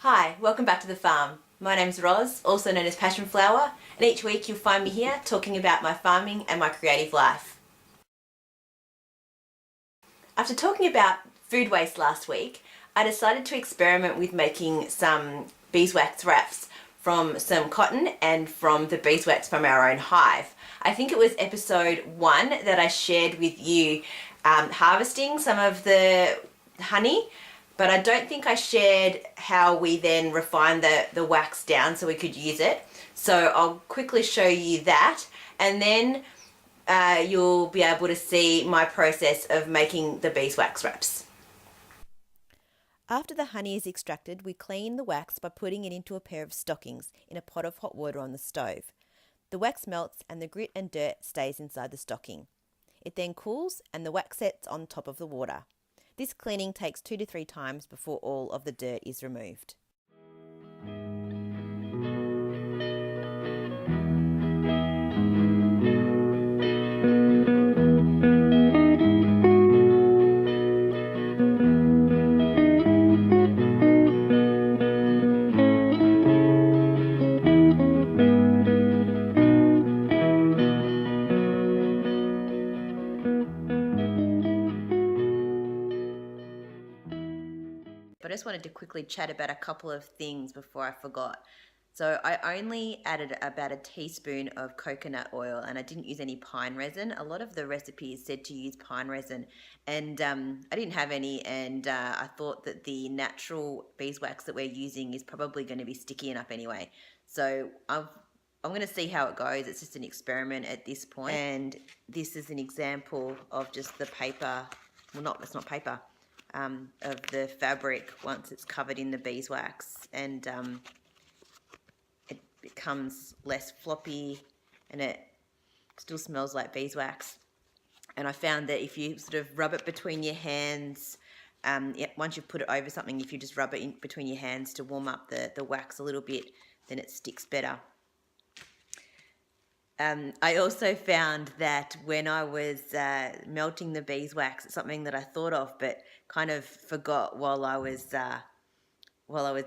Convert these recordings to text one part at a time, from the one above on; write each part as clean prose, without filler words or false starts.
Hi, welcome back to the farm. My name's Roz, also known as Passion Flower, and each week you'll find me here talking about my farming and my creative life. After talking about food waste last week, I decided to experiment with making some beeswax wraps from some cotton and from the beeswax from our own hive. I think it was episode 1 that I shared with you harvesting some of the honey, but I don't think I shared how we then refined the wax down so we could use it. So I'll quickly show you that, and then you'll be able to see my process of making the beeswax wraps. After the honey is extracted, we clean the wax by putting it into a pair of stockings in a pot of hot water on the stove. The wax melts and the grit and dirt stays inside the stocking. It then cools and the wax sets on top of the water. This cleaning takes 2 to 3 times before all of the dirt is removed. But I just wanted to quickly chat about a couple of things before I forgot. So I only added about a teaspoon of coconut oil, and I didn't use any pine resin. A lot of the recipes said to use pine resin, and I didn't have any, and I thought that the natural beeswax that we're using is probably going to be sticky enough anyway. So I'm going to see how it goes. It's just an experiment at this point. And this is an example of just the paper. Well, it's not paper. Of the fabric once it's covered in the beeswax, and it becomes less floppy and it still smells like beeswax. And I found that if you sort of rub it between your hands, once you've put it over something, if you just rub it in between your hands to warm up the wax a little bit, then it sticks better. I also found that when I was melting the beeswax, it's something that I thought of but kind of forgot while I was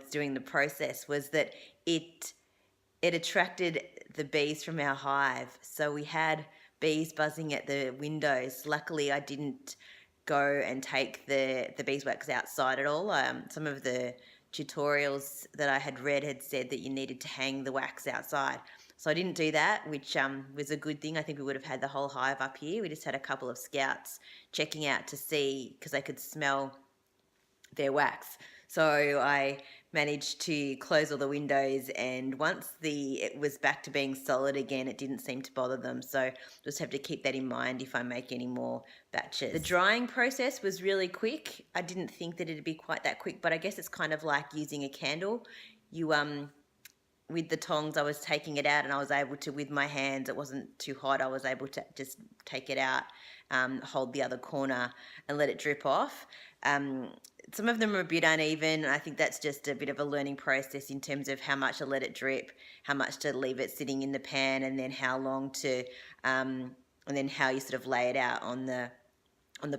doing the process, was that it attracted the bees from our hive. So we had bees buzzing at the windows. Luckily, I didn't go and take the beeswax outside at all. Some of the tutorials that I had read had said that you needed to hang the wax outside. So I didn't do that, which was a good thing. I think we would have had the whole hive up here. We just had a couple of scouts checking out to see, because they could smell their wax. So I managed to close all the windows, and once it was back to being solid again, it didn't seem to bother them. So just have to keep that in mind if I make any more batches. The drying process was really quick. I didn't think that it'd be quite that quick, but I guess it's kind of like using a candle. You with the tongs, I was taking it out, and I was able to, with my hands, it wasn't too hot, I was able to just take it out, hold the other corner and let it drip off. Some of them are a bit uneven. I think that's just a bit of a learning process in terms of how much to let it drip, how much to leave it sitting in the pan, and then how long to, and then how you sort of lay it out on the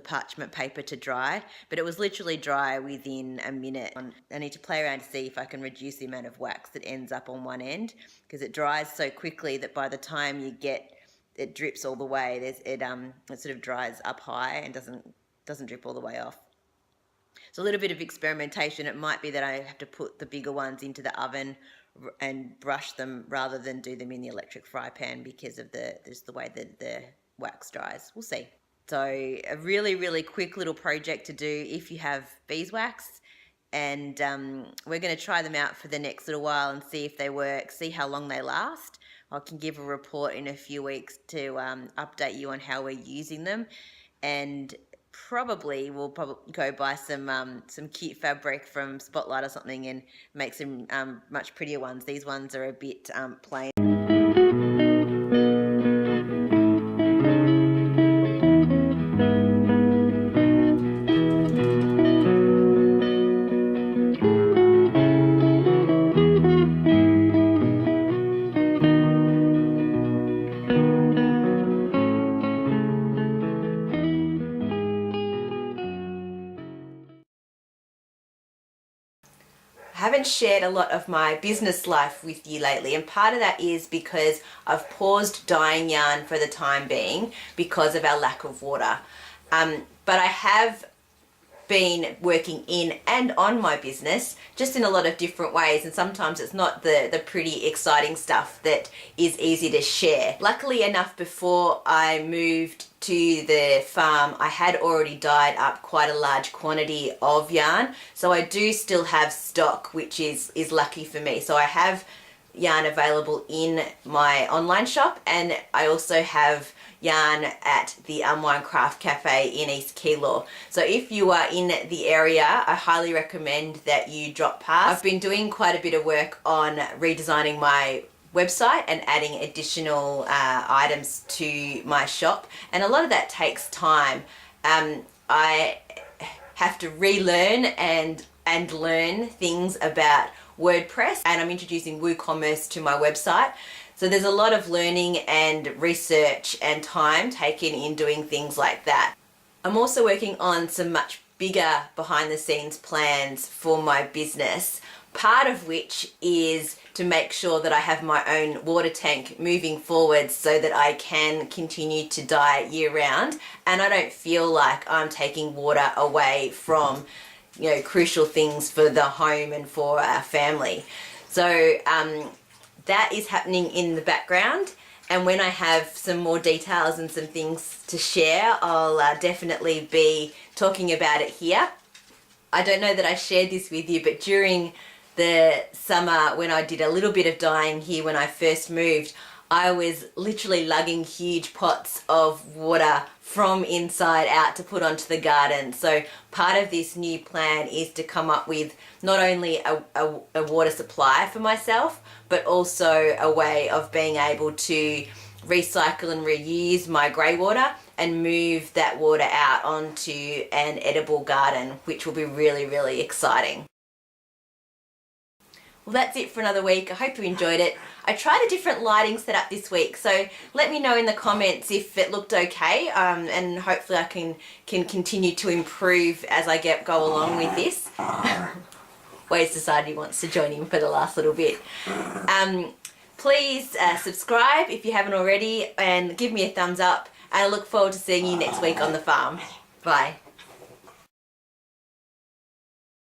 parchment paper to dry. But it was literally dry within a minute. I need to play around to see if I can reduce the amount of wax that ends up on one end, because it dries so quickly that by the time you get it drips all the way, it sort of dries up high and doesn't drip all the way off. So a little bit of experimentation. It might be that I have to put the bigger ones into the oven and brush them rather than do them in the electric fry pan because of just the way that the wax dries. We'll see. So a really, really quick little project to do if you have beeswax, and we're going to try them out for the next little while and see if they work, see how long they last. I can give a report in a few weeks to update you on how we're using them, and we'll probably go buy some cute fabric from Spotlight or something and make some much prettier ones. These ones are a bit plain. I haven't shared a lot of my business life with you lately, and part of that is because I've paused dyeing yarn for the time being because of our lack of water. But I have been working in and on my business just in a lot of different ways, and sometimes it's not the pretty exciting stuff that is easy to share. Luckily enough, before I moved to the farm, I had already dyed up quite a large quantity of yarn, so I do still have stock, which is lucky for me. So I have yarn available in my online shop, and I also have yarn at the Unwind Craft Cafe in East Keilor. So if you are in the area, I highly recommend that you drop past. I've been doing quite a bit of work on redesigning my website and adding additional items to my shop, and a lot of that takes time. I have to relearn and learn things about WordPress, and I'm introducing WooCommerce to my website. So there's a lot of learning and research and time taken in doing things like that. I'm also working on some much bigger behind the scenes plans for my business, part of which is to make sure that I have my own water tank moving forward so that I can continue to dye year round, and I don't feel like I'm taking water away from, you know, crucial things for the home and for our family. So that is happening in the background, and when I have some more details and some things to share, I'll definitely be talking about it here. I don't know that I shared this with you, but during the summer when I did a little bit of dyeing here when I first moved, I was literally lugging huge pots of water from inside out to put onto the garden. So part of this new plan is to come up with not only a water supply for myself, but also a way of being able to recycle and reuse my grey water and move that water out onto an edible garden, which will be really, really exciting. Well, that's it for another week. I hope you enjoyed it. I tried a different lighting setup this week, so let me know in the comments if it looked okay, and hopefully I can continue to improve as I go along with this. Wade's decided he wants to join in for the last little bit. Please subscribe if you haven't already, and give me a thumbs up, and I look forward to seeing you next week on the farm. Bye.